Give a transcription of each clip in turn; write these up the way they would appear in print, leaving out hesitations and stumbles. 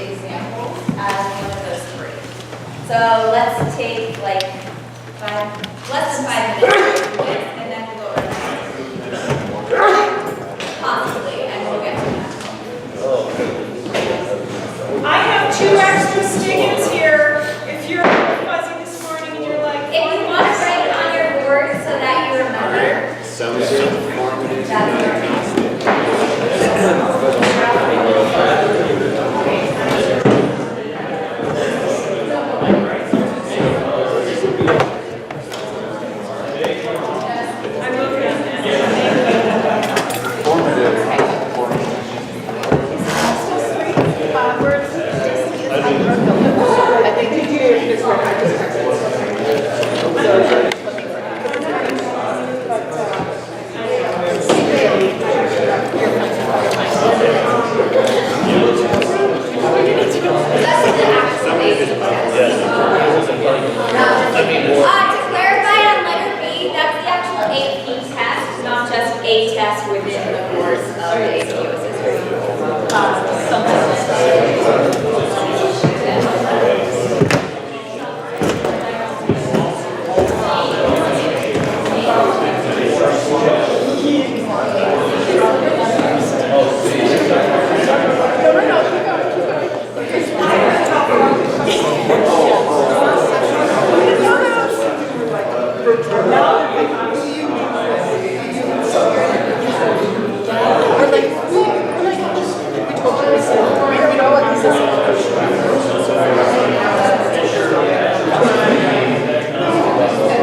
examples as one of those three. So let's take like less than 5 minutes, and then we'll go over that. Possibly, and we'll get to that. I have 2 extra stick-ins here. If you're fuzzy this morning and you're like, If you want to write it on your board so that you remember, Sounds informative. I'm looking at that. I think you do this one. I just that's the actual basic test. To clarify on letter B, that's the actual AP test, not just a test within the course of the AP US history.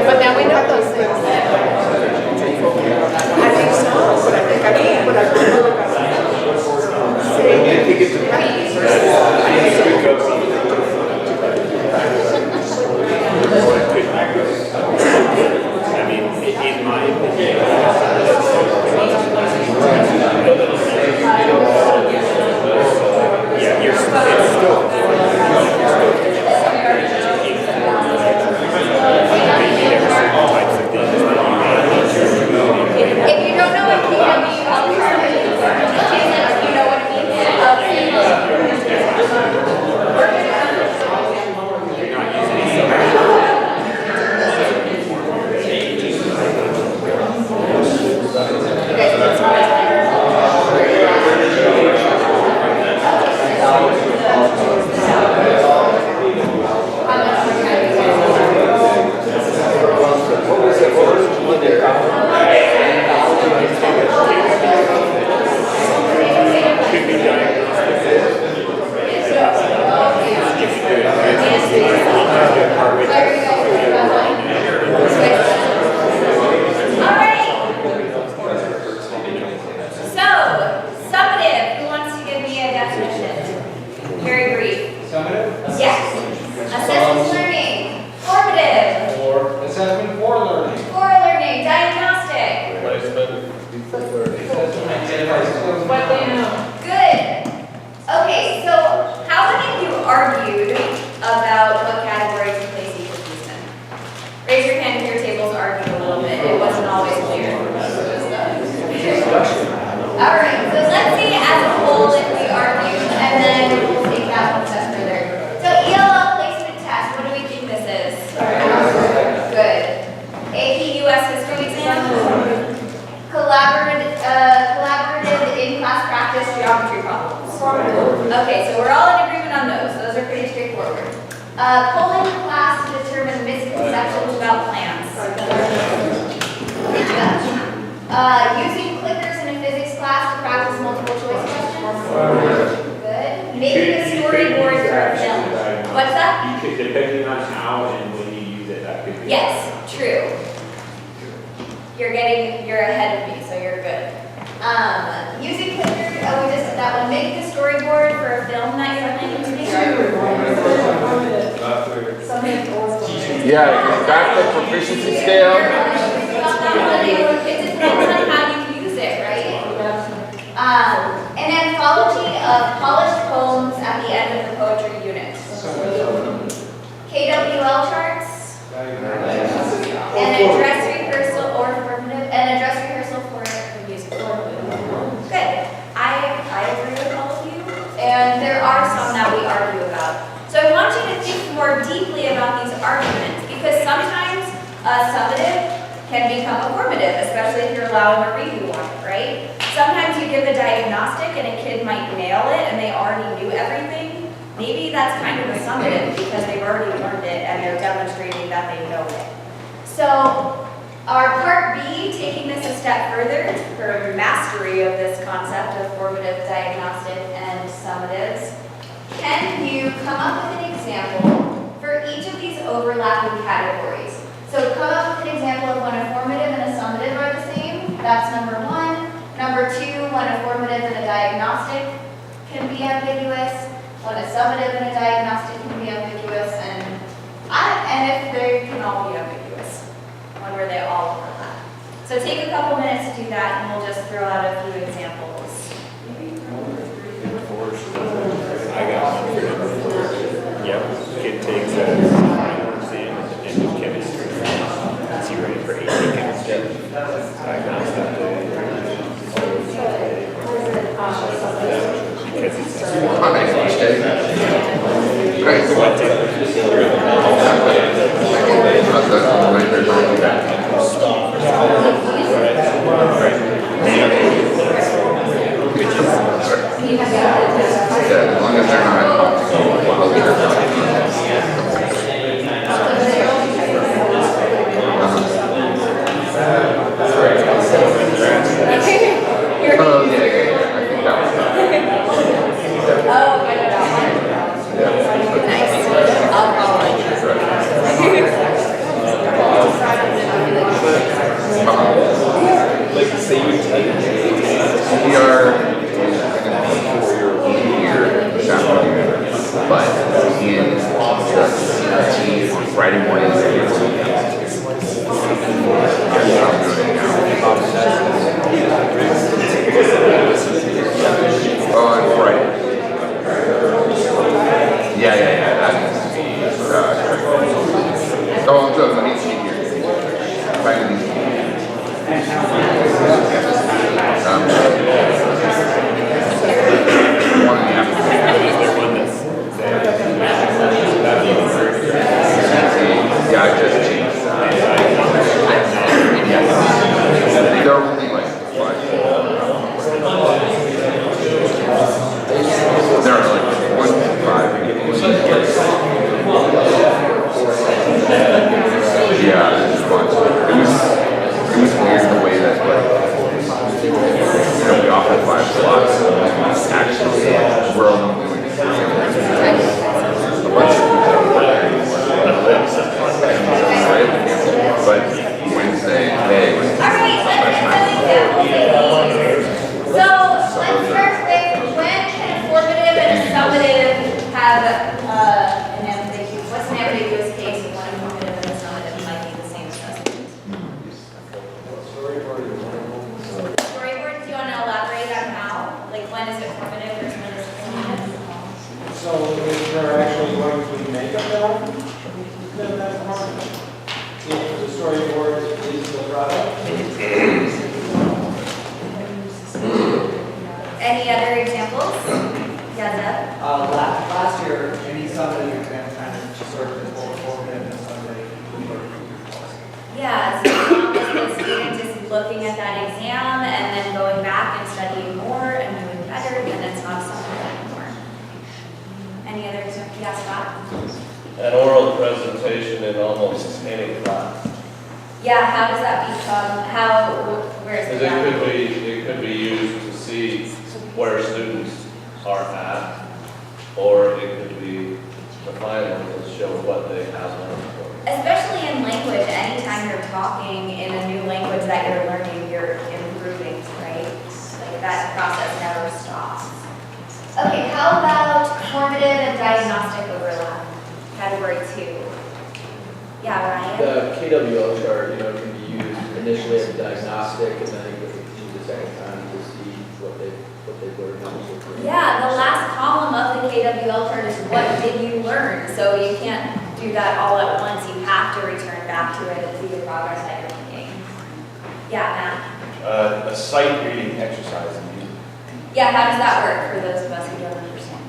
But now we know those things. I think so, but I think I can. But I I mean, in my opinion, yeah, it's still maybe there are certain types of things that you may need to If you don't know what KW alternative is, you know what it means. you're not using could be So, summative, who wants to give me a definition? Very brief. Summative? Yes. Assessment learning. Formative. Or assessment for learning. For learning. Diagnostic. Assessment identifies What they know. Good. Okay, so how many of you argued about what categories to place each of these in? Raise your hand if your tables argued a little bit. It wasn't always clear. All right, so let's see as a whole if we argue, and then we'll take that one step further. So ELL placement test, what do we think this is? Good. AP US history exam? Collaborative in-class practice geometry problems. Okay, so we're all in agreement on those. Those are pretty straightforward. Polling class to determine misconceptions about plans. Using clickers in a physics class to practice multiple choice questions. Good. Making a storyboard for a film. What's that? You could, depending on how and when you use it, that could be. Yes, true. You're ahead of me, so you're good. Using clickers, we just did that one. Make the storyboard for a film that you're planning to make. Yeah, back the proficiency scale. It depends on how you use it, right? An anthology of polished poems at the end of the poetry unit. KWL charts. An address rehearsal or affirmative, an address rehearsal for the music. Good. I agree with all of you. And there are some that we argue about. So I want you to think more deeply about these arguments, because sometimes a summative can become a formative, especially if you're allowing a review on it, right? Sometimes you give a diagnostic and a kid might nail it and they already knew everything. Maybe that's kind of a summative because they've already learned it and they're demonstrating that they know it. So our part B, taking this a step further for mastery of this concept of formative, diagnostic, and summatives, can you come up with an example for each of these overlapping categories? So come up with an example of when a formative and a summative are the same. That's number one. Number two, when a formative and a diagnostic can be ambiguous. When a summative and a diagnostic can be ambiguous. And if they can all be ambiguous. One where they all overlap. So take a couple minutes to do that and we'll just throw out a few examples. I got one for number 4. Yep, kid takes a exam at the end of chemistry. Is he ready for AP chemistry? Diagnosed that day. Because it's as long as they're Any other examples? Yeah, Deb? Last year, any summative exam kind of served as both formative and summative. Yeah, so the student is looking at that exam and then going back and studying more and doing better, and it's not something anymore. Any other examples? Yeah, Scott? An oral presentation in almost any class. Yeah, how does that become, where is Because the it could be used to see where students are at, or it could be the final to show what they have learned. Especially in language, anytime you're talking in a new language that you're learning, you're improving, right? Like that process never stops. Okay, how about formative and diagnostic overlap? Category 2. Yeah, Ryan? The KWL chart, can be used initially as a diagnostic, and then you can use the second time to see what they've learned. Yeah, the last column of the KWL chart is what did you learn? So you can't do that all at once. You have to return back to it and see the progress that you're making. Yeah, Matt? A sight reading exercise. Yeah, how does that work for those of us who don't understand?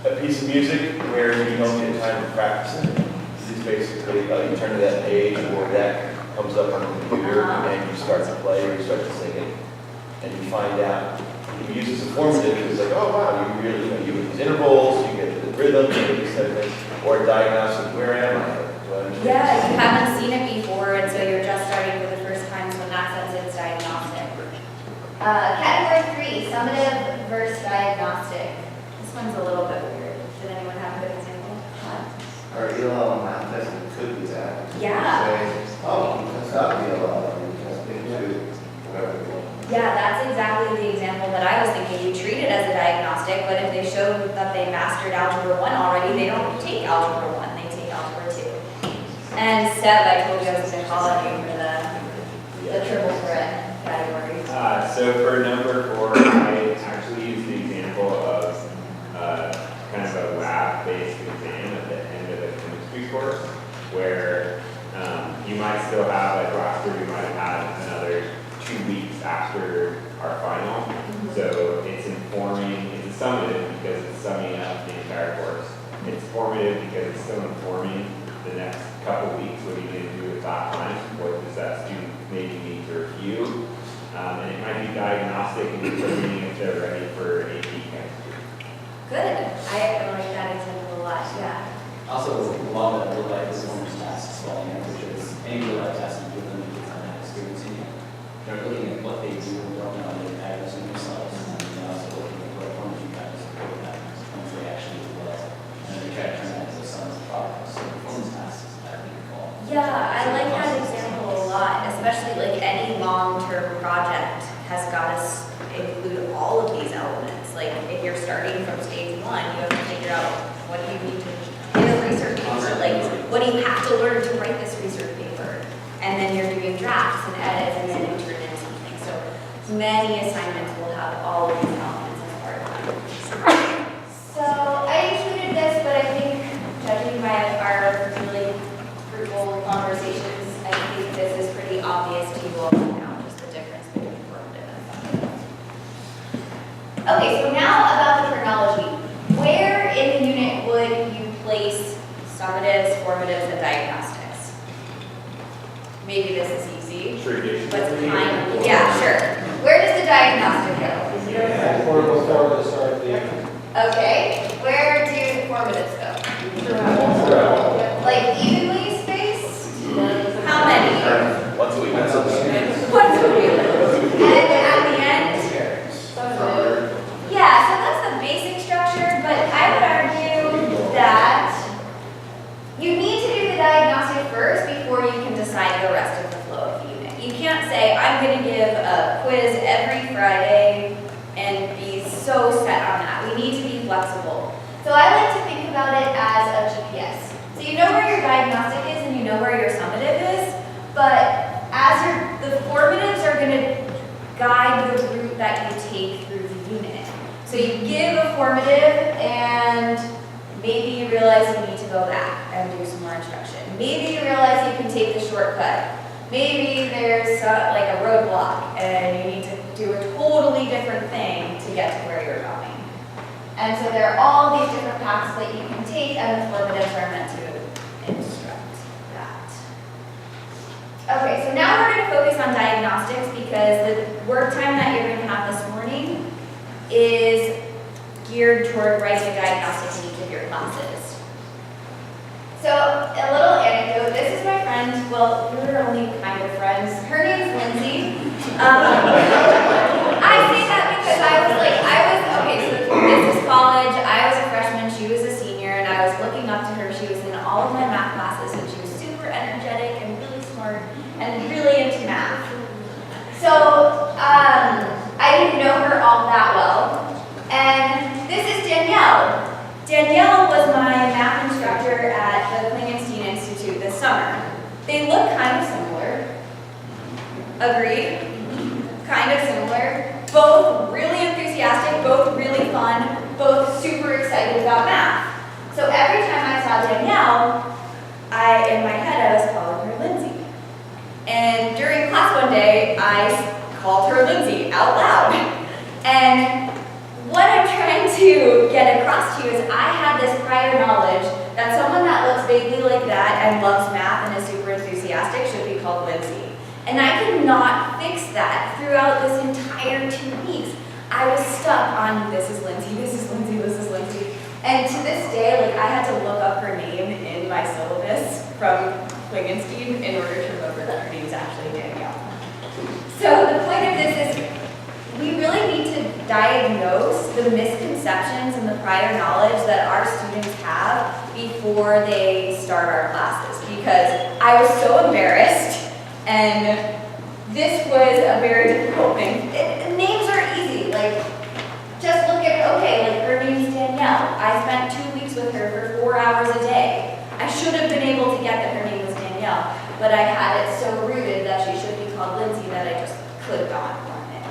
a piece of music where you don't get time to practice it. It's basically, you turn to that page or that comes up on the computer and you start to play or you start to sing it. And you find out, you use it as a formative, it's like, oh wow, you really, you get these intervals, you get the rhythm, you get these segments, or a diagnostic, where am I? Do I understand? Yeah, you haven't seen it before, and so you're just starting for the first time, so in that sense, it's diagnostic. Category 3, summative versus diagnostic. This one's a little bit weird. Did anyone have a good example? Our ELL math testing could be that. Yeah. Say, oh, that's not ELL, you just into whatever you want. Yeah, that's exactly the example that I was thinking. You treat it as a diagnostic, but if they show that they mastered Algebra 1 already, they don't take Algebra 1, they take Algebra 2. And Seb, I told you I was going to call on you for the triple threat category. So for number 4, I actually used the example of kind of a lab-based exam at the end of a chemistry course, where you might still have, like last year, we might have had another 2 weeks after our final. So it's informing, it's a summative because it's summing up the entire course. It's formative because it's still informing the next couple weeks. What are you going to do with that time? What does that student maybe need to review? And it might be diagnostic and determining if they're ready for AP chemistry. Good. I like that example a lot, yeah. Also, love that real life performance tasks, well, which is any real life task you give them, you get that experience in it. They're looking at what they do and don't know, they diagnose themselves, and then also looking at what forms you guys support that once they actually do well. And then they try to turn that into some progress. So performance tasks, I think, all. Yeah, I like that example a lot, especially like any long-term project has got to include all of these elements. Like if you're starting from stage 1, you have to figure out what do you need to in a research paper, like what do you have to learn to write this research paper? And then you're doing drafts and edits and then you turn in something. So many assignments will have all of these elements as part of that. So I included this, but I think judging by our really fruitful conversations, I think this is pretty obvious to you all now, just the difference between formative and summative. Okay, so now about the chronology. Where in the unit would you place summatives, formatives, and diagnostics? Maybe this is easy. Tradition. But it's kind of, yeah, sure. Where does the diagnostic go? Or before the start of the year. Okay. Where do the formatives go? Like evenly spaced? How many? Once a week. Once a week. And at the end? Yeah, so that's the basic structure, but I would argue that you need to do the diagnostic first before you can decide the rest of the flow of the unit. You can't say, I'm going to give a quiz every Friday and be so set on that. We need to be flexible. So I like to think about it as a GPS. So you know where your diagnostic is and you know where your summative is, but the formatives are going to guide the route that you take through the unit. So you give a formative and maybe you realize you need to go back and do some more instruction. Maybe you realize you can take the shortcut. Maybe there's like a roadblock and you need to do a totally different thing to get to where you're going. And so there are all these different paths that you can take and the formatives are meant to instruct that. Okay, so now we're going to focus on diagnostics because the work time that you're going to have this morning is geared toward writing a diagnostic in each of your classes. So a little anecdote, this is my friend, well, we were only kind of friends. Her name's Lindsay. I say that because okay, so this is college, I was a freshman, she was a senior, and I was looking up to her. She was in all of my math classes, and she was super energetic and really smart and really into math. So I didn't know her all that well. And this is Danielle. Danielle was my math instructor at the Klingenstein Institute this summer. They look kind of similar. Agreed? Kind of similar. Both really enthusiastic, both really fun, both super excited about math. So every time I saw Danielle, in my head, I was calling her Lindsay. And during class one day, I called her Lindsay out loud. And what I'm trying to get across class too is I had this prior knowledge that someone that looks vaguely like that and loves math and is super enthusiastic should be called Lindsay. And I could not fix that throughout this entire 2 weeks. I was stuck on this is Lindsay, this is Lindsay, this is Lindsay. And to this day, like I had to look up her name in my syllabus from Klingenstein in order to remember that her name is actually Danielle. So the point of this is we really need to diagnose the misconceptions and the prior knowledge that our students have before they start our classes, because I was so embarrassed and this was a very difficult thing. Names are easy, like just look at, okay, like her name's Danielle. I spent 2 weeks with her for 4 hours a day. I should have been able to get that her name was Danielle, but I had it so rooted that she should be called Lindsay that I just could not form it.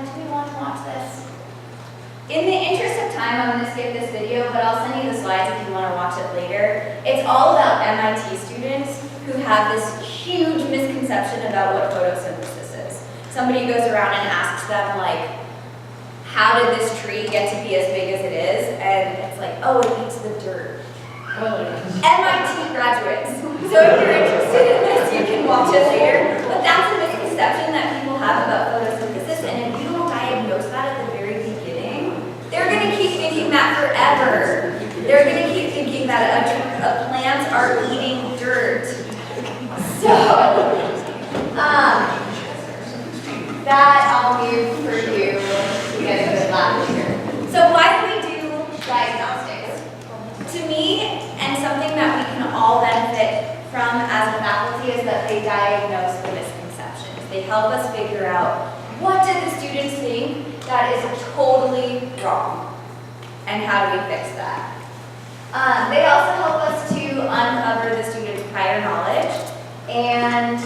Do we want to watch this? In the interest of time, I'm going to skip this video, but I'll send you the slides if you want to watch it later. It's all about MIT students who have this huge misconception about what photosynthesis is. Somebody goes around and asks them, like, how did this tree get to be as big as it is? And it's like, oh, it eats the dirt. MIT graduates. So if you're interested in this, you can watch it later. But that's a misconception that people have about photosynthesis, and if you don't diagnose that at the very beginning, they're going to keep thinking that forever. They're going to keep thinking that plants are eating dirt. So, that I'll leave for you to get a good laugh here. So why do we do diagnostics? To me, and something that we can all benefit from as a faculty, is that they diagnose the misconceptions. They help us figure out what did the students think that is totally wrong, and how do we fix that. They also help us to uncover the students' prior knowledge, and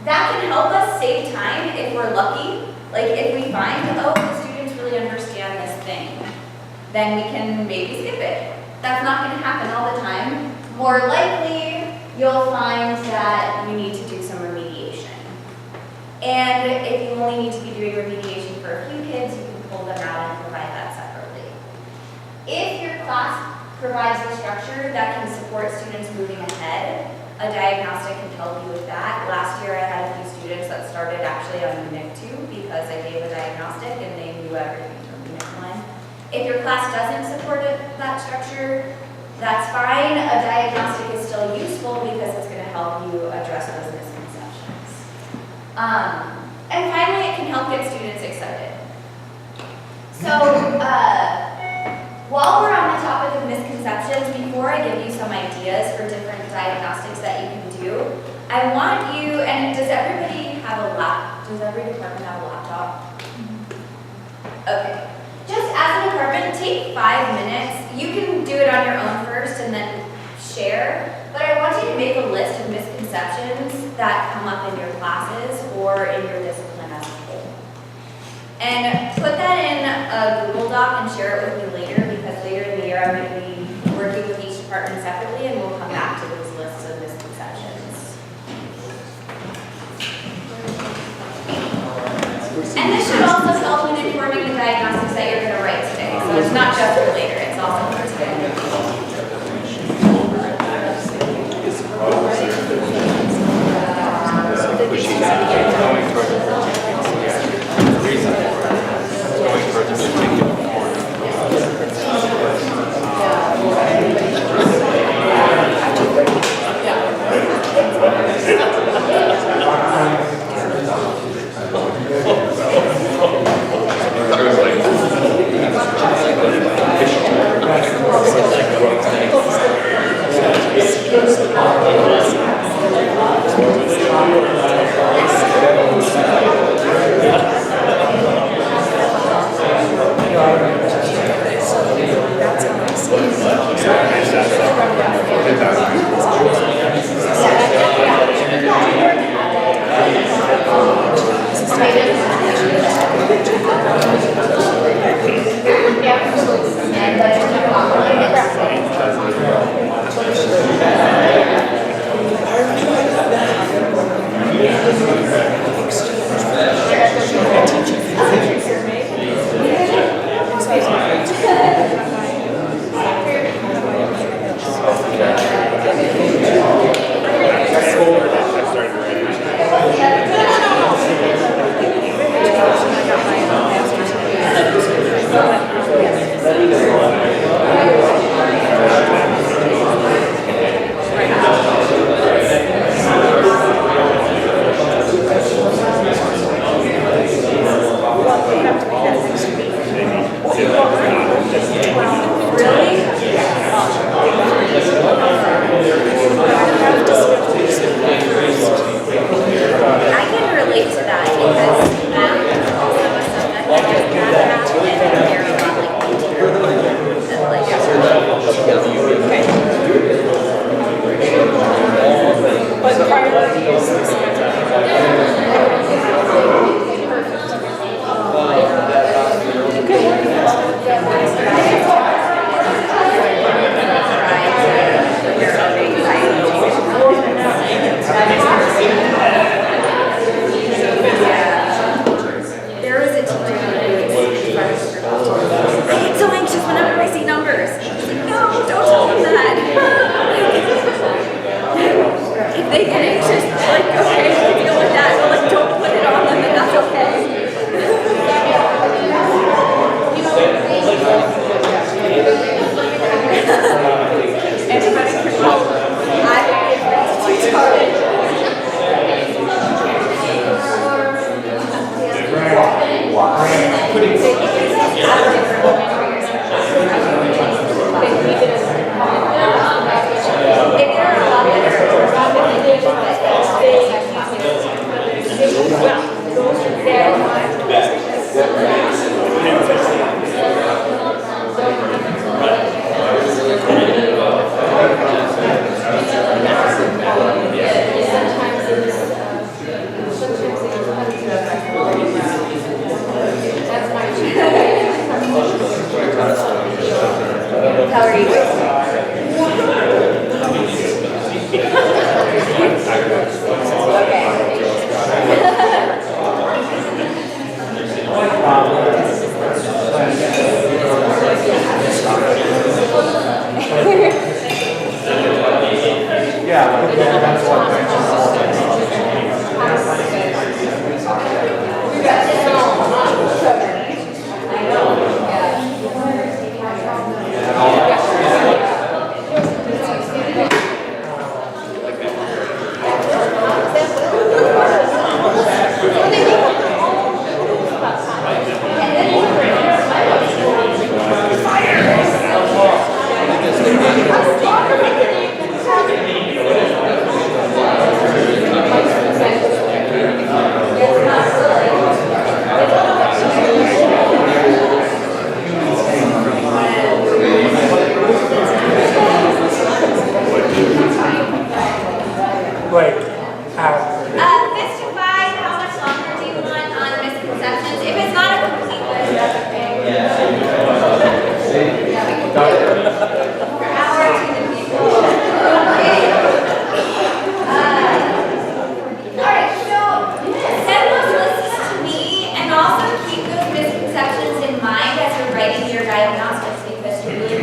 that can help us save time if we're lucky. Like if we find, oh, the students really understand this thing, then we can maybe skip it. That's not going to happen all the time. More likely, you'll find that you need to do some remediation. And if you only need to be doing remediation for a few kids, you can pull them out and provide that separately. If your class provides a structure that can support students moving ahead, a diagnostic can help you with that. Last year I had a few students that started actually on Unit 2 because I gave a diagnostic and they knew everything from Unit 1. If your class doesn't support that structure, that's fine. A diagnostic is still useful because it's going to help you address those misconceptions. And finally, it can help get students excited. So, while we're on the topic of misconceptions, before I give you some ideas for different diagnostics that you can do, I want you, and does everybody have a laptop? Does every department have a laptop? Okay. Just as a department, take 5 minutes. You can do it on your own first and then share, but I want you to make a list of misconceptions that come up in your classes or in your discipline as a whole. And put that in a Google Doc and share it with me later, because later in the year I'm going to be working with each department separately and we'll come back to those lists of misconceptions. And this should also help in informing the diagnostics that you're going to write today. So it's not just for later, it's also for today. I was like,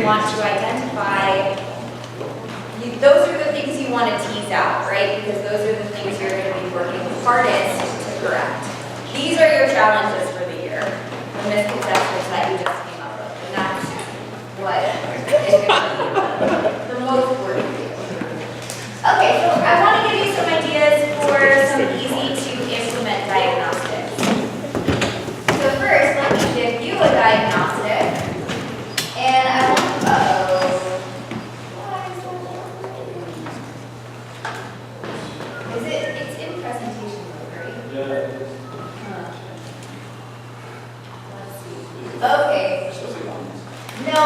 want to identify, those are the things you want to tease out, right? Because those are the things you're going to be working hardest to correct. These are your challenges for the year, the misconceptions that you just came up with, and that's what is going to be the most work for you. Okay, so I want to give you some ideas for some easy to implement diagnostics. So first, let me give you a diagnostic, and I want it's in presentation mode, right? Yeah. Let's see. Okay. No,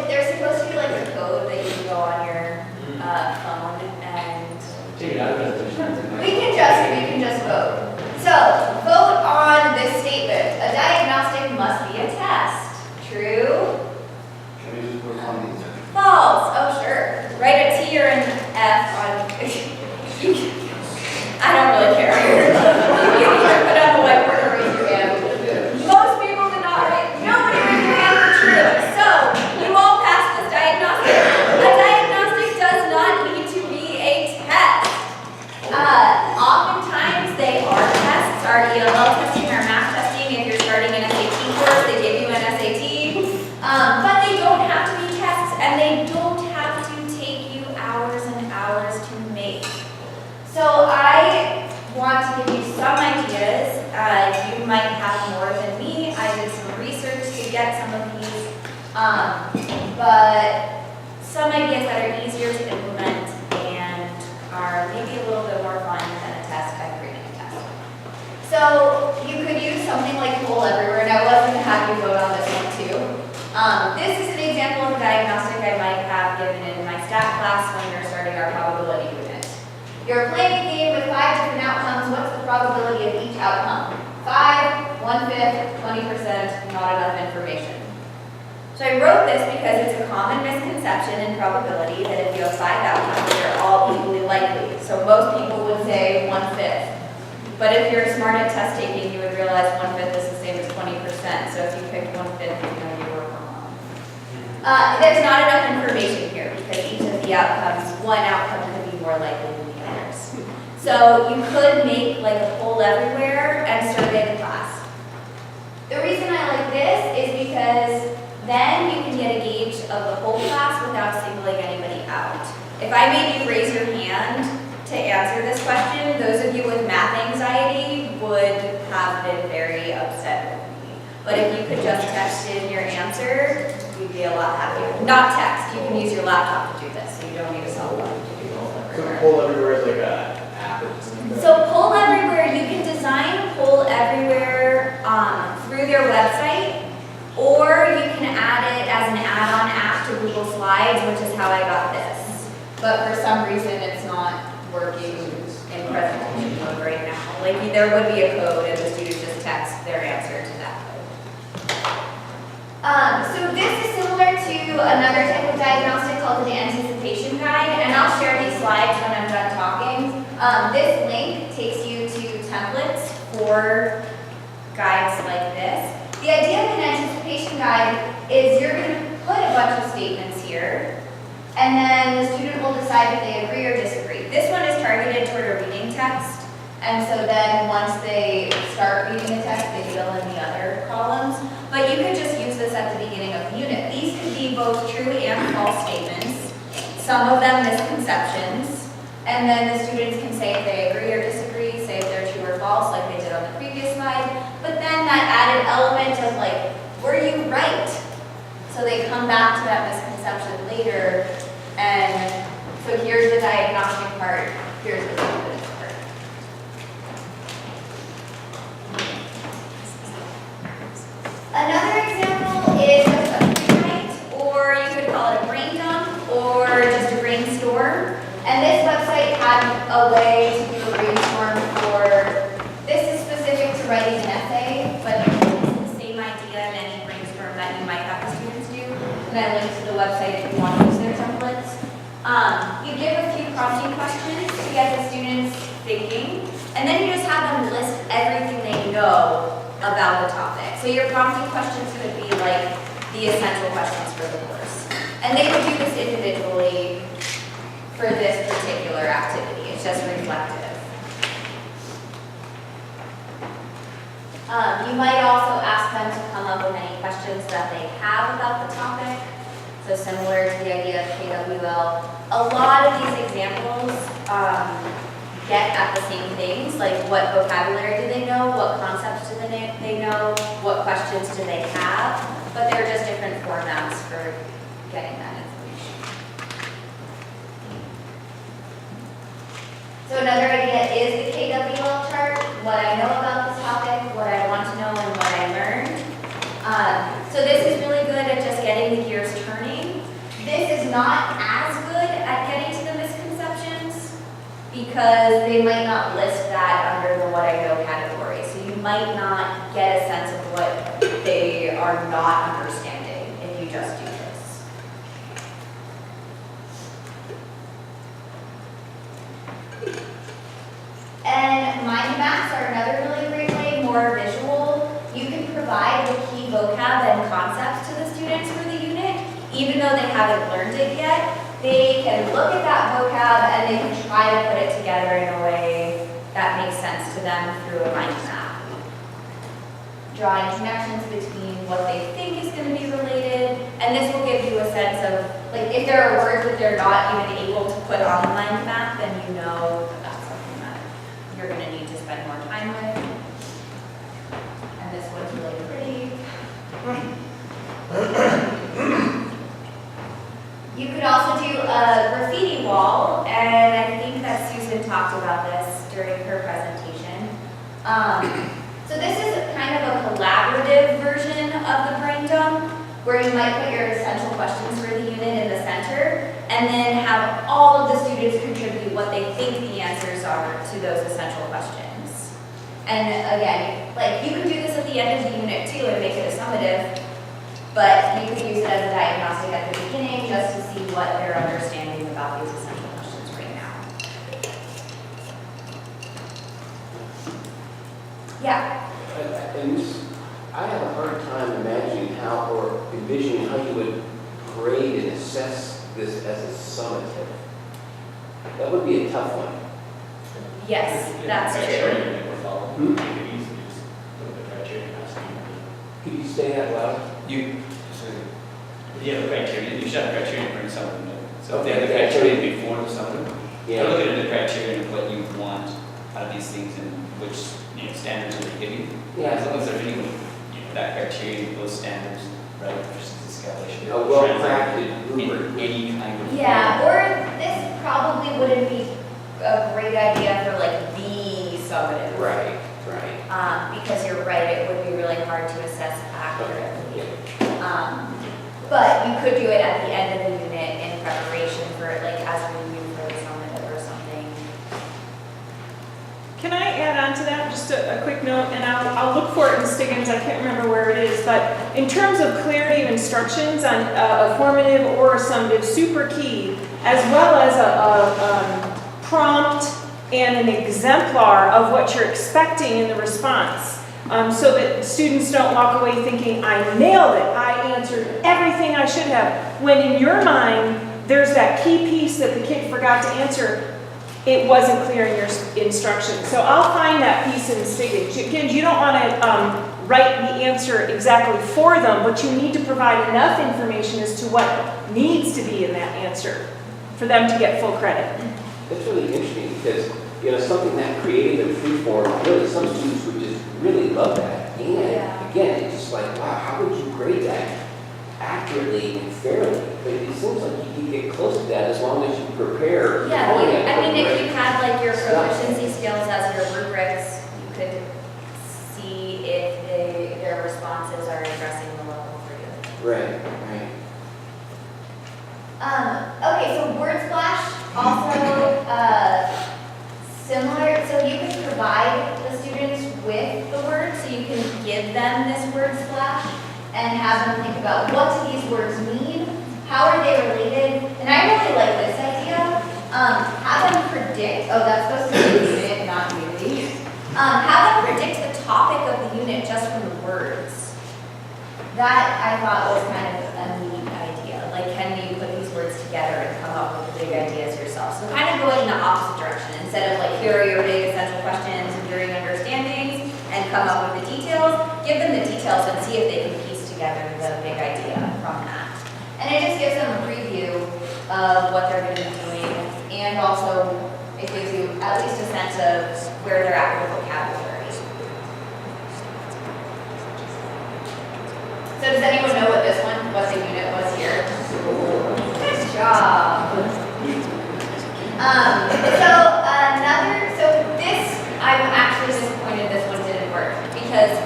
there's supposed to be like a code that you can go on your phone and Take it out of presentation. we can just vote. So vote on this statement. A diagnostic must be a test. True? Can we just put on these? False. Oh sure. Write a T or an F on. I don't really care. You can either put on the whiteboard or raise your hand. Most people did not write. Nobody raised your hand for true. So you all passed this diagnostic. A diagnostic does not need to be a test. Oftentimes they are tests. Our ELL testing, our math testing. If you're starting an SAT course, they give you an SAT. But they don't have to be tests, and they don't have to take you hours and hours to make. So I want to give you some ideas. You might have more than me. I did some research to get some of these, but some ideas that are easier to implement and are maybe a little bit more fun than a test by creating a test. So you could use something like Poll Everywhere, and I was going to have you vote on this one too. This is an example of a diagnostic I might have given in my stat class when we were starting our probability unit. You're playing a game with 5 different outcomes. What's the probability of each outcome? 5, 1/5, 20%, not enough information. So I wrote this because it's a common misconception in probability that if you have 5 outcomes, they're all equally likely. So most people would say 1/5. But if you're smart at test taking, you would realize 1/5 is the same as 20%. So if you picked 1/5, you know you were wrong. There's not enough information here because each of the outcomes, one outcome could be more likely than the others. So you could make like a poll everywhere and survey the class. The reason I like this is because then you can get a gauge of the whole class without singling anybody out. If I made you raise your hand to answer this question, those of you with math anxiety would have been very upset with me. But if you could just text in your answer, you'd be a lot happier. Not text, you can use your laptop to do this, so you don't need a cell phone to do Poll So Everywhere. Poll Everywhere is like a app or something like that? So Poll Everywhere, you can design Poll Everywhere through their website, or you can add it as an add-on app to Google Slides, which is how I got this. But for some reason, it's not working in presentation mode right now. Like there would be a code and the student just text their answer to that code. So this is similar to another type of diagnostic called an anticipation guide, and I'll share these slides when I'm done talking. This link takes you to templates for guides like this. The idea of an anticipation guide is you're going to put a bunch of statements here, and then the student will decide if they agree or disagree. This one is targeted toward a reading text, and so then once they start reading the text, they fill in the other columns. But you could just use this at the beginning of the unit. These could be both true and false statements, some of them misconceptions, and then the students can say if they agree or disagree, say if they're true or false, like they did on the previous slide. But then that added element of like, were you right? So they come back to that misconception later, and so here's the diagnostic part, here's the evidence part. Another example is a pre-write, or you could call it a brain dump, or just a brainstorm. And this website had a way to do a brainstorm for, this is specific to writing an essay, but it's the same idea in any brainstorm that you might have the students do. And I linked to the website if you want to use their templates. You give a few prompting questions to get the students thinking, and then you just have them list everything they know about the topic. So your prompting questions could be like the essential questions for the course. And they would do this individually for this particular activity. It's just reflective. You might also ask them to come up with any questions that they have about the topic. So similar to the idea of KWL. A lot of these examples get at the same things, like what vocabulary do they know, what concepts do they know, what questions do they have, but they're just different formats for getting that information. So another idea is the KWL chart, what I know about this topic, what I want to know, and what I learned. So this is really good at just getting the gears turning. This is not as good at getting to the misconceptions because they might not list that under the what I know category. So you might not get a sense of what they are not understanding if you just do this. And mind maps are another really great way, more visual. You can provide the key vocab and concepts to the students for the unit, even though they haven't learned it yet. They can look at that vocab and they can try to put it together in a way that makes sense to them through a mind map. Drawing connections between what they think is going to be related, and this will give you a sense of, like, if there are words that they're not even able to put on the mind map, then you know that that's something that you're going to need to spend more time with. And this one's really pretty. You could also do a graffiti wall, and I think that Susan talked about this during her presentation. So this is kind of a collaborative version of the brain dump, where you might put your essential questions for the unit in the center, and then have all of the students contribute what they think the answers are to those essential questions. And again, like, you can do this at the end of the unit too and make it a summative, but you could use it as a diagnostic at the beginning just to see what they're understanding about these essential questions right now. Yeah? And this, I have a hard time imagining how, or envisioning how you would grade and assess this as a summative. That would be a tough one. Yes, that's true. You could easily just put the criteria and ask them. Could you say that loud? The criteria, you should have criteria for something. So if they Okay, have the criteria before the something, Yeah. look at the criteria of what you want out of these things and which standards are they giving. Yeah. As long as they're meeting that criteria, those standards, right? Versus the escalation. A well-crafted rubric. In any kind of. Yeah, or this probably wouldn't be a great idea for like the summative. Right. Because you're right, it would be really hard to assess accurately. Yeah. But you could do it at the end of the unit in preparation for it, like as a review for the summative or something. Can I add on to that, just a quick note, and I'll look for it in Stiggins, I can't remember where it is, but in terms of clarity of instructions on a formative or a summative, super key, as well as a prompt and an exemplar of what you're expecting in the response. So that students don't walk away thinking, I nailed it, I answered everything I should have. When in your mind, there's that key piece that the kid forgot to answer, it wasn't clear in your instructions. So I'll find that piece in Stiggins. Again, you don't want to write the answer exactly for them, but you need to provide enough information as to what needs to be in that answer for them to get full credit. That's really interesting because, something that creative and freeform, really, some students would just really love that. And again, it's just like, wow, how would you grade that accurately and fairly? But it seems like you can get close to that as long as you prepare. Yeah, if you had like your proficiency skills as your rubrics, you could see if their responses are addressing the level for you. Right. Okay, so word splash also similar. So you can provide the students with the words, so you can give them this word splash and have them think about what do these words mean, how are they related, and I really like this idea. Have them predict. Oh, that's supposed to be the unit, not unity. Have them predict the topic of the unit just from the words. That I thought was kind of a neat idea. Like, can you put together and come up with big ideas yourself. So kind of going in the opposite direction. Instead of like, here are your big essential questions and your understandings, and come up with the details, give them the details and see if they can piece together the big idea from that. And it just gives them a preview of what they're going to be doing, and also it gives you at least a sense of where they're at with vocabulary. So does anyone know what the unit was here? Good job. So this, I'm actually disappointed this one didn't work, because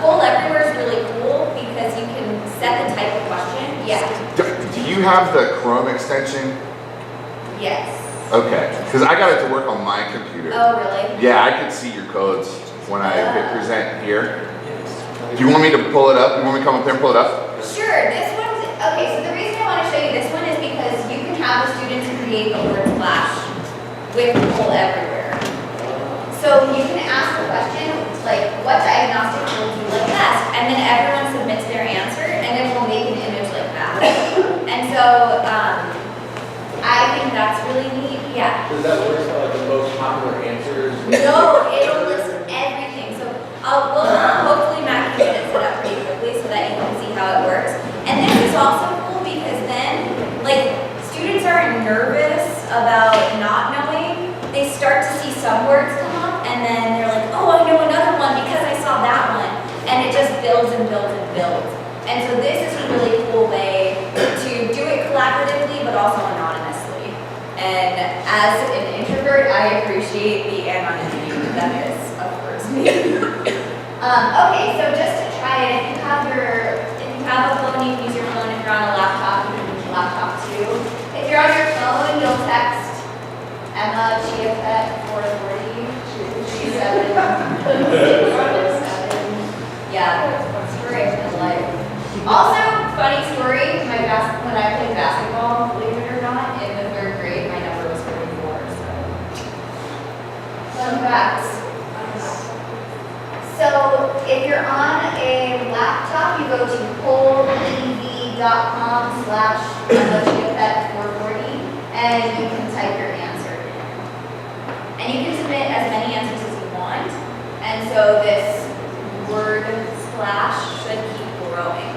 Poll Everywhere is really cool because you can set the type of question. Yeah. Do you have the Chrome extension? Yes. Okay, because I got it to work on my computer. Oh, really? Yeah, I could see your codes when I hit present here. Do you want me to pull it up? You want me to come up there and pull it up? Sure. This one's okay. So the reason I want to show you this one is because you can have the students create the word splash with Poll Everywhere. So you can ask the question like, what diagnostic tool do you like best? And then everyone submits their answer, and then we'll make an image like that. And so I think that's really neat. Yeah. Does that list like the most popular answers? No, it'll list everything. So hopefully Matt can get it set up pretty quickly so that you can see how it works. And this is also cool because then, like, students aren't nervous about not knowing. They start to see some words come up, and then they're like, oh, I know another one because I saw that one. And it just builds and builds and builds. And so this is a really cool way to do it collaboratively, but also anonymously. And as an introvert, I appreciate the anonymity that is affords me. Okay, so just to try it, if you have a phone, you can use your phone. If you're on a laptop, you can use your laptop too. If you're on your phone, you'll text Emma Chiapet 440 37. Yeah, story of my life. Also, funny story, when I played basketball, believe it or not, in the 3rd grade, my number was 44, so. Fun facts. So, if you're on a laptop, you go to pollev.com/440, and you can type your answer in. And you can submit as many answers as you want, and so this word splash should keep growing.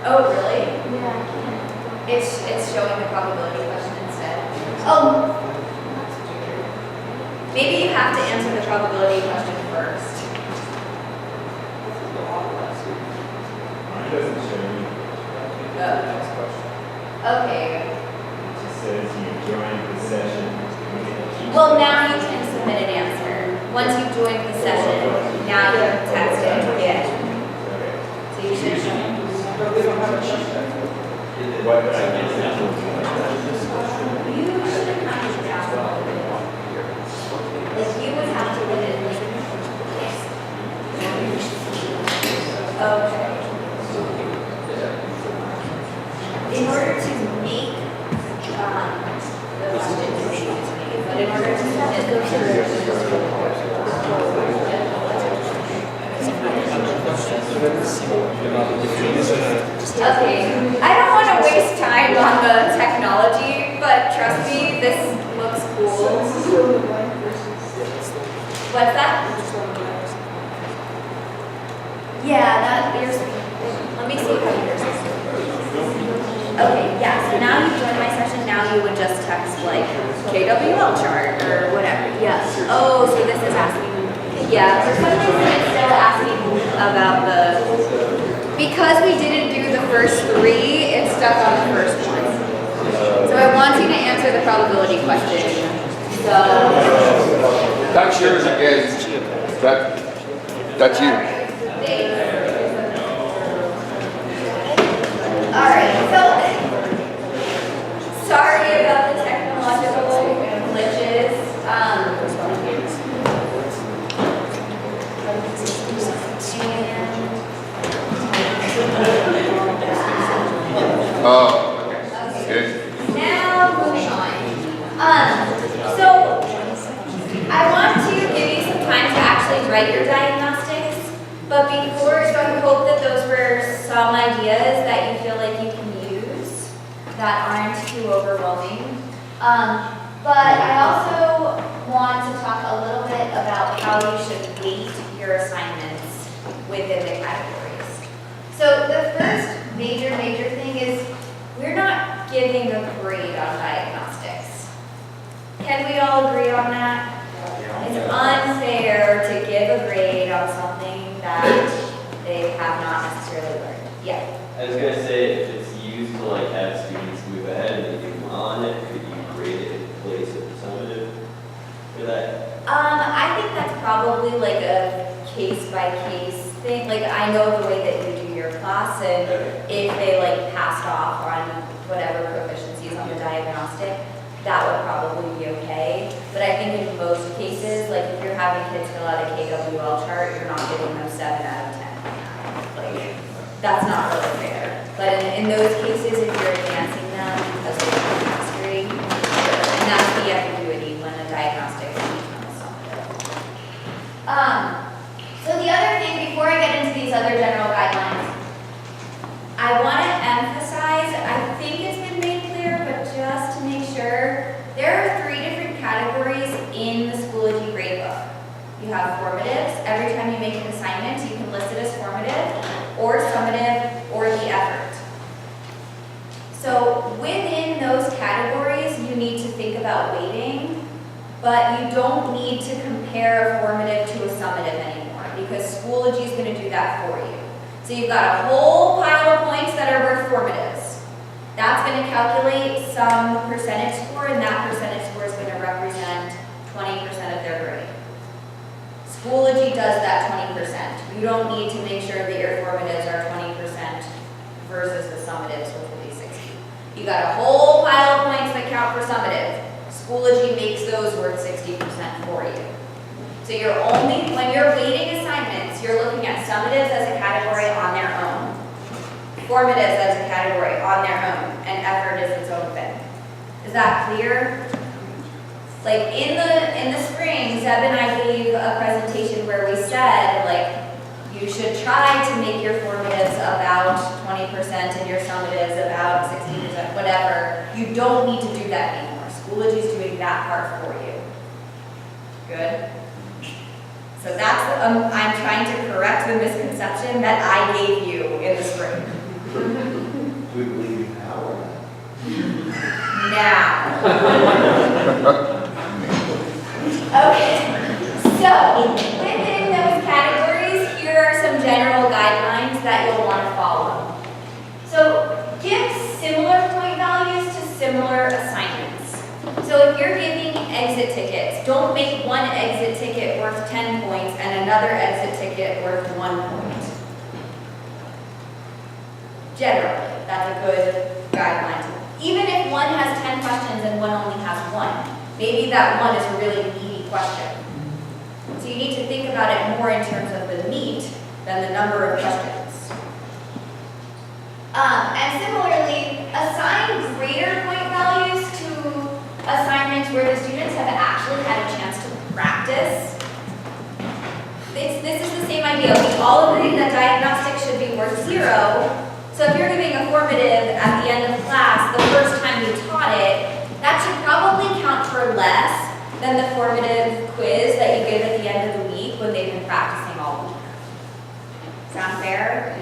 Oh, really? Yeah, I can. It's showing the probability question instead. Oh. Maybe you have to answer the probability question first. Mine doesn't show me. Okay. It just says you joined the session. Well, now you can submit an answer. Once you've joined the session, now you can text it. Yeah. So you should show. But we don't have a check. What I You should have kind of asked a little bit. Like you would have to put in like this. Okay. In order to make the question easy to me, but in order to submit the Okay, I don't want to waste time on the technology, but trust me, this looks cool. What's that? Yeah, let me see how yours is. Okay, yeah, so now you join my session, now you would just text like KWL chart or whatever. Yes. Oh, so this is asking, yeah, for some reason it's still asking about because we didn't do the first 3, it's stuck on the first one. So I want you to answer the probability question. So. That's yours again. That's you. Alright, so sorry about the technological glitches. And that aren't too overwhelming. But I also want to talk a little bit about how you should weight your assignments within the categories. So the first major thing is we're not giving a grade on diagnostics. Can we all agree on that? It's unfair to give a grade on something that they have not necessarily learned. Yeah. I was gonna say, if it's used to like have students move ahead and they do well on it, could you grade it in place of the summative for that? I think that's probably like a case-by-case thing. Like, I know the way that you do your class, and if they like passed off on whatever proficiencies on the diagnostic, that would probably be okay. But I think in most cases, like if you're having kids fill out a KWL chart, you're not giving them 7 out of 10. Like, that's not really fair. But in those cases, if you're advancing them because of their mastery, and that's the ambiguity when a diagnostic becomes summative. So the other thing, before I get into these other general guidelines, I want to emphasize, I think it's been made clear, but just to make sure, there are 3 different categories in the Schoology gradebook. You have formatives. Every time you make an assignment, you can list it as formative, or summative, or the effort. So within those categories, you need to think about weighting, but you don't need to compare a formative to a summative anymore, because Schoology is going to do that for you. So you've got a whole pile of points that are worth formatives. That's going to calculate some percentage score, and that percentage score is going to represent 20% of their grade. Schoology does that 20%. You don't need to make sure that your formatives are 20% versus the summatives, which will be 60. You got a whole pile of points that count for summative. Schoology makes those worth 60% for you. So you're only, when you're weighting assignments, you're looking at summatives as a category on their own, formatives as a category on their own, and effort is its own thing. Is that clear? Like in the spring, Zeb and I gave a presentation where we said, like, you should try to make your formatives about 20% and your summatives about 60%, whatever. You don't need to do that anymore. Schoology is doing that part for you. Good? So that's, I'm trying to correct the misconception that I gave you in the spring. Do we believe you now or not? Now. Okay, so within those categories, here are some general guidelines that you'll want to follow. So give similar point values to similar assignments. So if you're giving exit tickets, don't make one exit ticket worth 10 points and another exit ticket worth 1 point. Generally, that's a good guideline. Even if one has 10 questions and one only has 1, maybe that one is a really meaty question. So you need to think about it more in terms of the meat than the number of questions. And similarly, assign greater point values to assignments where the students have actually had a chance to practice. This is the same idea. We all agree that diagnostics should be worth 0. So if you're giving a formative at the end of class, the first time you taught it, that should probably count for less than the formative quiz that you give at the end of the week when they've been practicing all week. Sound fair?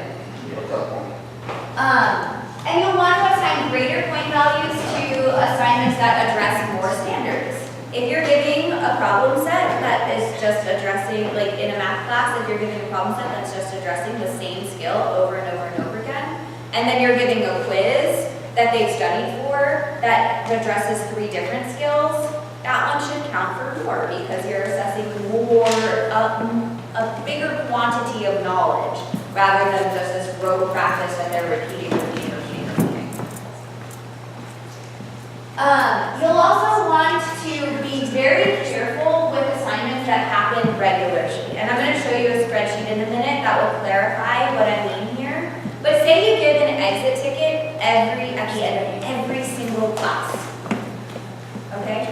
And you'll want to assign greater point values to assignments that address more standards. If you're giving a problem set that is just addressing, like in a math class, if you're giving a problem set that's just addressing the same skill over and over and over again, and then you're giving a quiz that they've studied for that addresses 3 different skills, that one should count for more because you're assessing more, a bigger quantity of knowledge rather than just this rote practice that they're repeating. You'll also want to be very careful with assignments that happen regularly. And I'm going to show you a spreadsheet in a minute that will clarify what I mean here. But say you give an exit ticket at the end of every single class. Okay?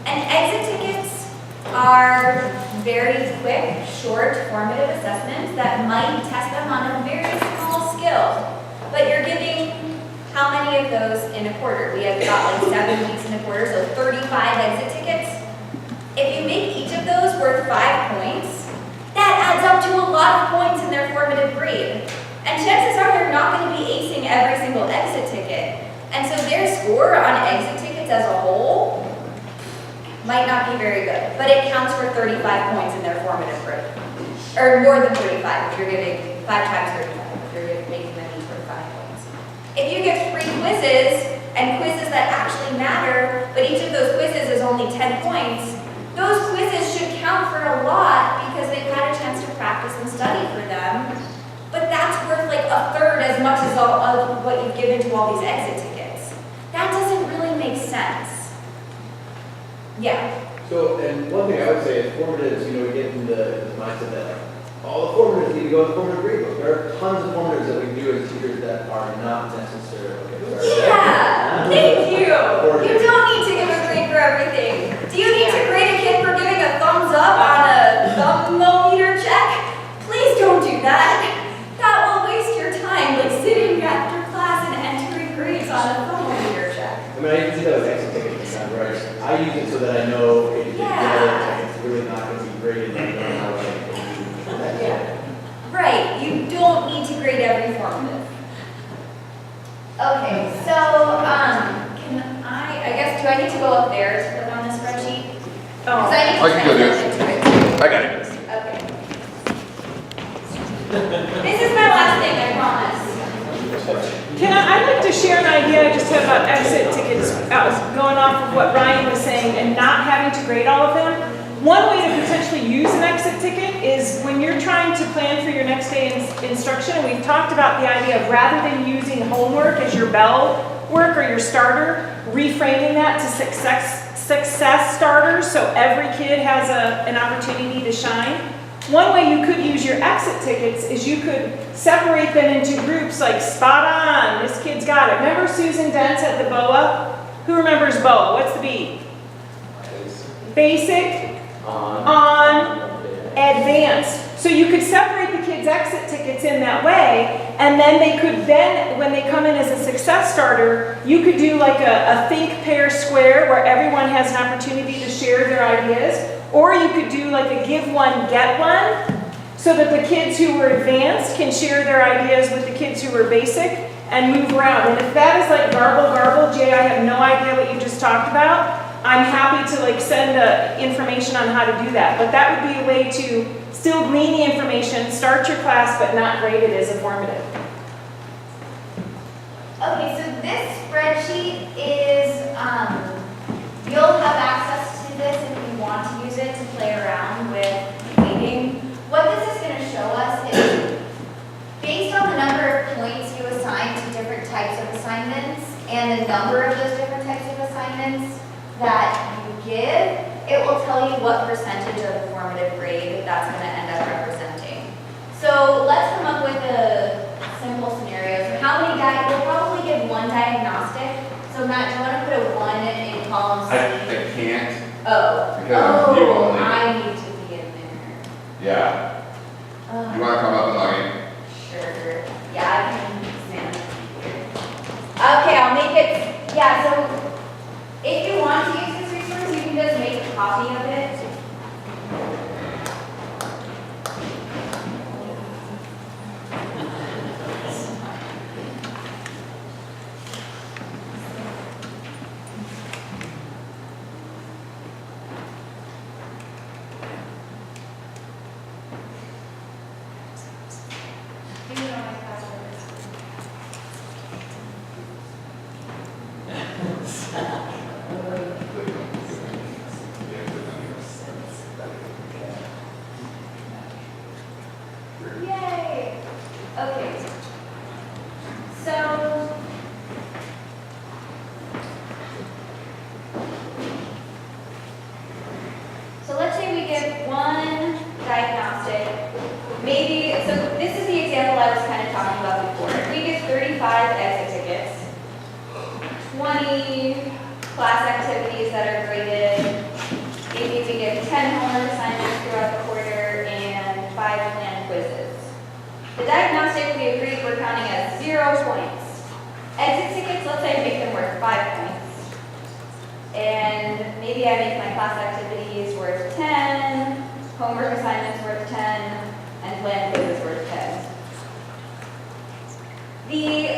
And exit tickets are very quick, short, formative assessments that might test them on a very small skill. But you're giving how many of those in a quarter? We have got like 7 weeks in a quarter, so 35 exit tickets. If you make each of those worth 5 points, that adds up to a lot of points in their formative grade. And chances are they're not going to be acing every single exit ticket. And so their score on exit tickets as a whole might not be very good, but it counts for 35 points in their formative grade. Or more than 35 if you're giving 5 times 35, if you're making them each worth 5 points. If you give 3 quizzes, and quizzes that actually matter, but each of those quizzes is only 10 points, those quizzes should count for a lot because they've had a chance to practice and study for them. But that's worth like a third as much as all of what you've given to all these exit tickets. That doesn't really make sense. Yeah. So, and one thing I would say is formatives, you know, we get in the mindset that like, all the formatives need to go in the formative grade book. There are tons of formatives that we can do as teachers that are not necessarily. Yeah, thank you. You don't need to give a grade for everything. Do you need to grade a kid for giving a thumbs up on a thermometer check? Please don't do that. That will waste your time, like sitting after class and entering grades on a thermometer check. I mean, I can see that with exit tickets, right? I use it so that I know if it's really not going to be graded, and I know how to do Yeah. Right, you don't need to grade every formative. Okay, so, can I guess, do I need to go up there to put on the spreadsheet? Because I need to I can go do it. translate into it. I got it. Okay. This is my last thing, I promise. I'd like to share an idea I just had about exit tickets, going off of what Ryan was saying and not having to grade all of them. One way to potentially use an exit ticket is when you're trying to plan for your next day instruction, and we've talked about the idea of rather than using homework as your bell work or your starter, reframing that to success starters so every kid has an opportunity to shine. One way you could use your exit tickets is you could separate them into groups like spot on, this kid's got it. Remember Susan Dents at the BOA? Who remembers BOA? What's the B? Basic, on, advanced. So you could separate the kids' exit tickets in that way, and then they could when they come in as a success starter, you could do like a think, pair, square where everyone has an opportunity to share their ideas. Or you could do like a give one, get one, so that the kids who were advanced can share their ideas with the kids who were basic and move around. And if that is like garble, Jay, I have no idea what you just talked about, I'm happy to like send information on how to do that. But that would be a way to still glean the information, start your class, but not grade it as a formative. Okay, so this spreadsheet is, you'll have access to this if you want to use it to play around with grading. What this is going to show us is based on the number of points you assign to different types of assignments and the number of those different types of assignments that you give, it will tell you what percentage of the formative grade that's going to end up representing. So let's come up with a simple scenario. So how many we'll probably give one diagnostic. So Matt, do you want to put a 1 in column C? I can't. Oh. Because you only. I need to be in there. Yeah. You want to come up and log in? Sure. Yeah, I can stand here. Okay, I'll make it. Yeah, so if you want to use this resource, you can just make a copy of it. Do you know my password is? Yay! Okay. So let's say we give one diagnostic. Maybe, so this is the example I was kind of talking about before. If we give 35 exit tickets, 20 class activities that are graded, maybe we give 10 homework assignments throughout the quarter, and 5 planned quizzes. The diagnostic we agreed we're counting as 0 points. Exit tickets maybe I make my class activities worth 10, homework assignments worth 10, and plan quizzes worth 10. The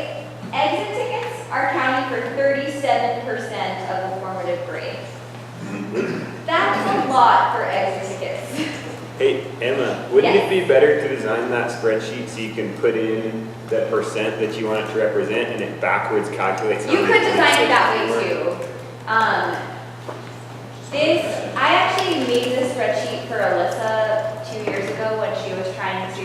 exit tickets are counting for 37% of the formative grade. That's a lot for exit tickets. Hey, Emma, wouldn't Yes. it be better to design that spreadsheet so you can put in the percent that you want it to represent and it backwards calculates? how You many could design it points that you way want? too. I actually made this spreadsheet for Alyssa 2 years ago when she was trying to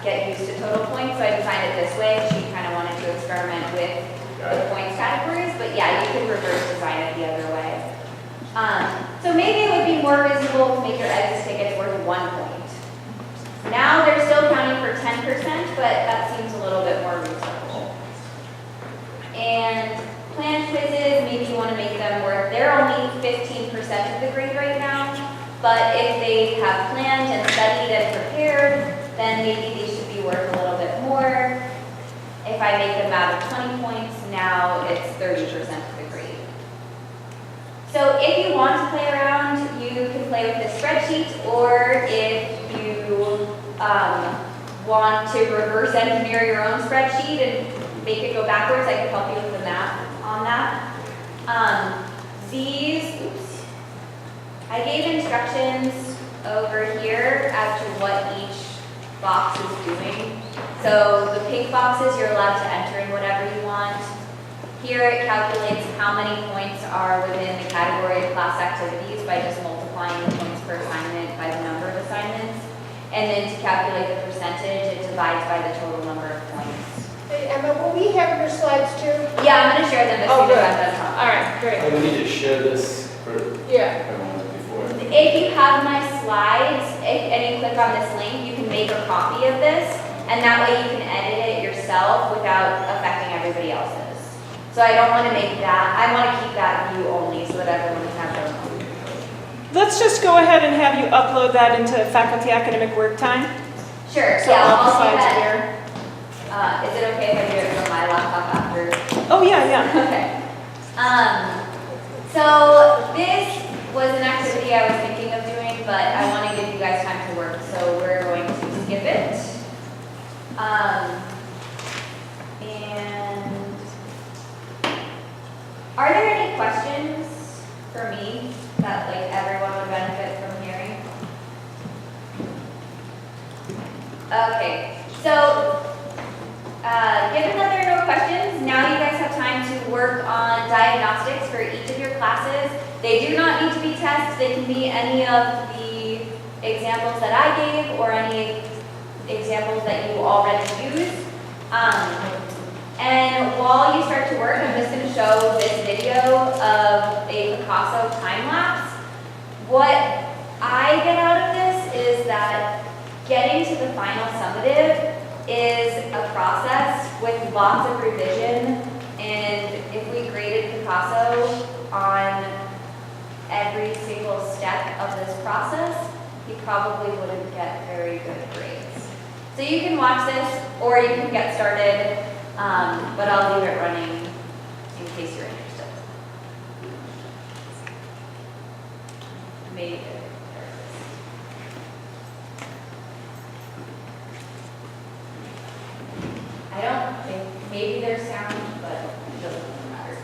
get used to total points, so I designed it this way. She kind of wanted to experiment with the points categories, but yeah, you could reverse design it the other way. So maybe it would be more reasonable to make your exit tickets worth 1 point. Now they're still counting for 10%, but that seems a little bit more reasonable. And planned quizzes, maybe you want to make them worth, they're only 15% of the grade right now, but if they have planned and studied and prepared, then maybe they should be worth a little bit more. If I make them out of 20 points, now it's 30% of the grade. So if you want to play around, you can play with this spreadsheet, or if you want to reverse engineer your own spreadsheet and make it go backwards, I can help you with the math on that. I gave instructions over here as to what each box is doing. So the pink boxes, you're allowed to enter in whatever you want. Here it calculates how many points are within the category of class activities by just multiplying the points per assignment by the number of assignments. And then to calculate the percentage, it divides by the total number of points. Hey, Emma, will we have your slides too? Yeah, I'm gonna share them as Oh, soon as good. I'm done talking. All right, great. We need to share this for Yeah. everyone before. If you have my slides, and you click on this link, you can make a copy of this, and that way you can edit it yourself without affecting everybody else's. So I don't want to make that, I want to keep that view only so that everyone can have their own. Let's just go ahead and have you upload that into faculty academic work time. Sure, So yeah, all the I'll do slides that. there. Is it okay if I do it from my laptop after? Oh, yeah. Okay. So this was an activity I was thinking of doing, but I want to give you guys time to work, so we're going to skip it. And are there any questions for me that like everyone would benefit from hearing? Okay, so given that there are no questions, now you guys have time to work on diagnostics for each of your classes. They do not need to be tests. They can be any of the examples that I gave or any examples that you already use. And while you start to work, I'm just going to show this video of a Picasso time lapse. What I get out of this is that getting to the final summative is a process with lots of revision, and if we graded Picasso on every single step of this process, he probably wouldn't get very good grades. So you can watch this, or you can get started, but I'll leave it running in case you're interested. Maybe. I don't think, maybe there's sound, but it doesn't really matter.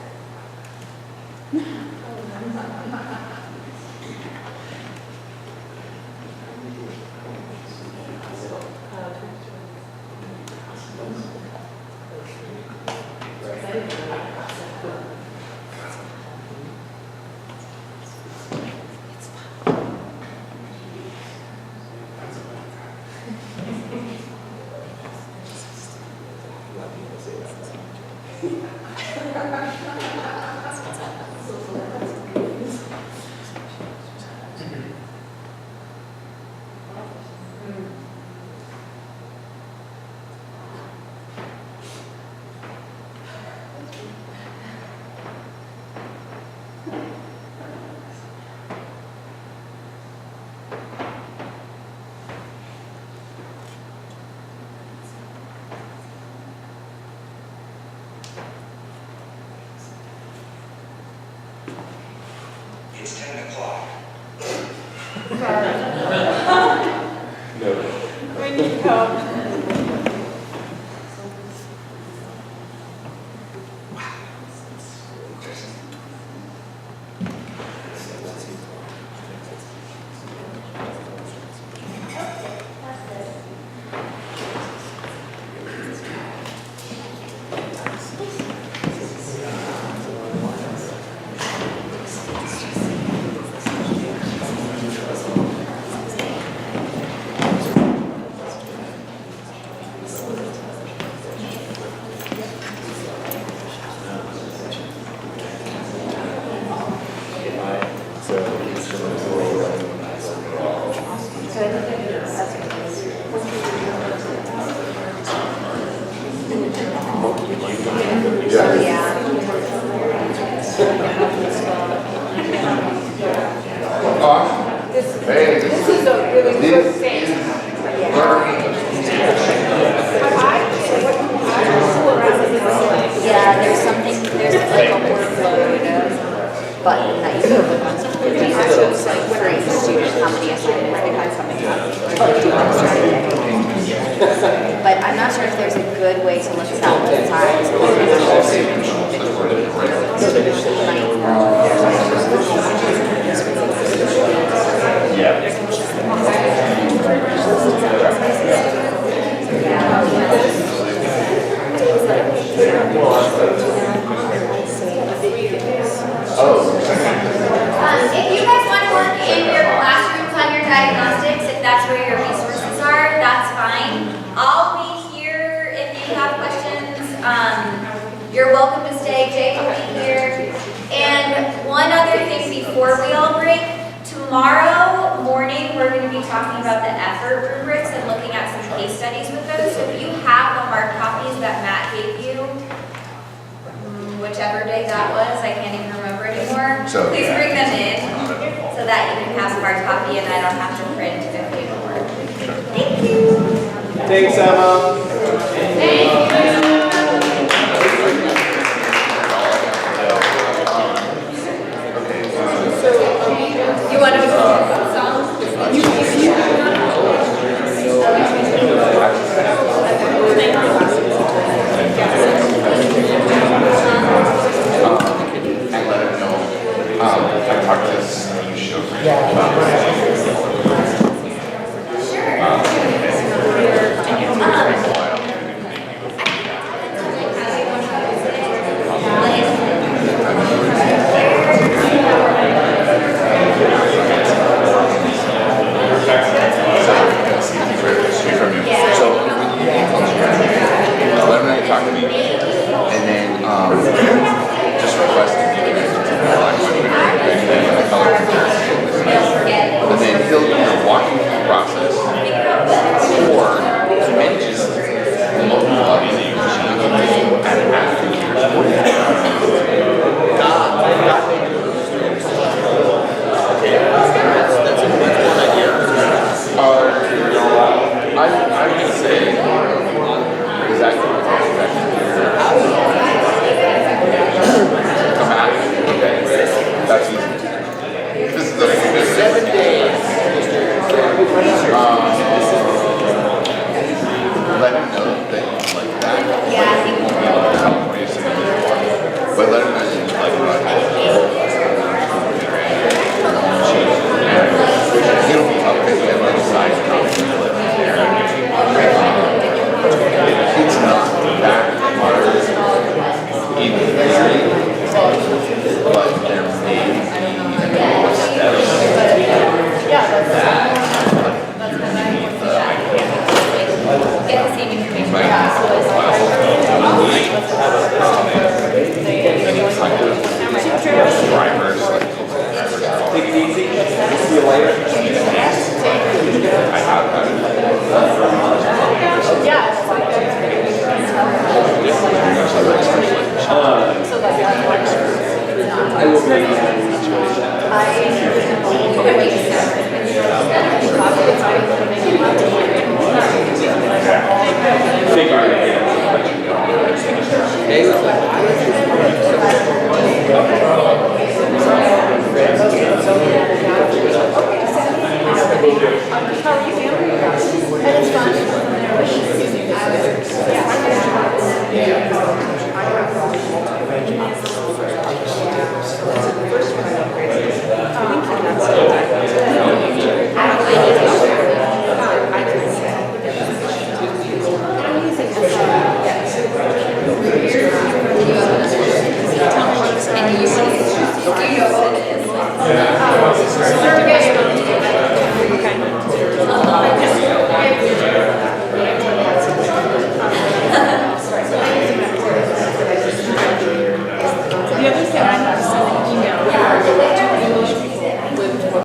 It's 10 o'clock. We need help. Hey, this is a really good thing. Yeah, there's something, there's like a workload button that you can click on some of the data. It's like for each student, how many assignments they had coming up. But I'm not sure if there's a good way to look at that with times. If you guys want to work in your classrooms on your diagnostics, if that's where your resources are, that's fine. I'll be here if you have questions. You're welcome to stay. Jay will be here. And one other thing before we all break, tomorrow morning we're going to be talking about the effort rubrics and looking at some case studies with those. So if you have the hard copies that Matt gave you, whichever day that was, I can't even remember anymore. So- Please bring them in so that you can have a hard copy and I don't have to print the paperwork. Thank you. Thanks, Emma. Thank you. You want to do a song? And let him know, I talked to Steve Shover about let him know you talk to me, and then just request him to get the color comparison. And then he'll either walk you through the process, or mention multiple others that you can add after that's a good idea. I would say exactly. Come back. Okay. That's easy. This is the 7 days. Let him know that you like that. Yeah, I think we'll be able to help you. But let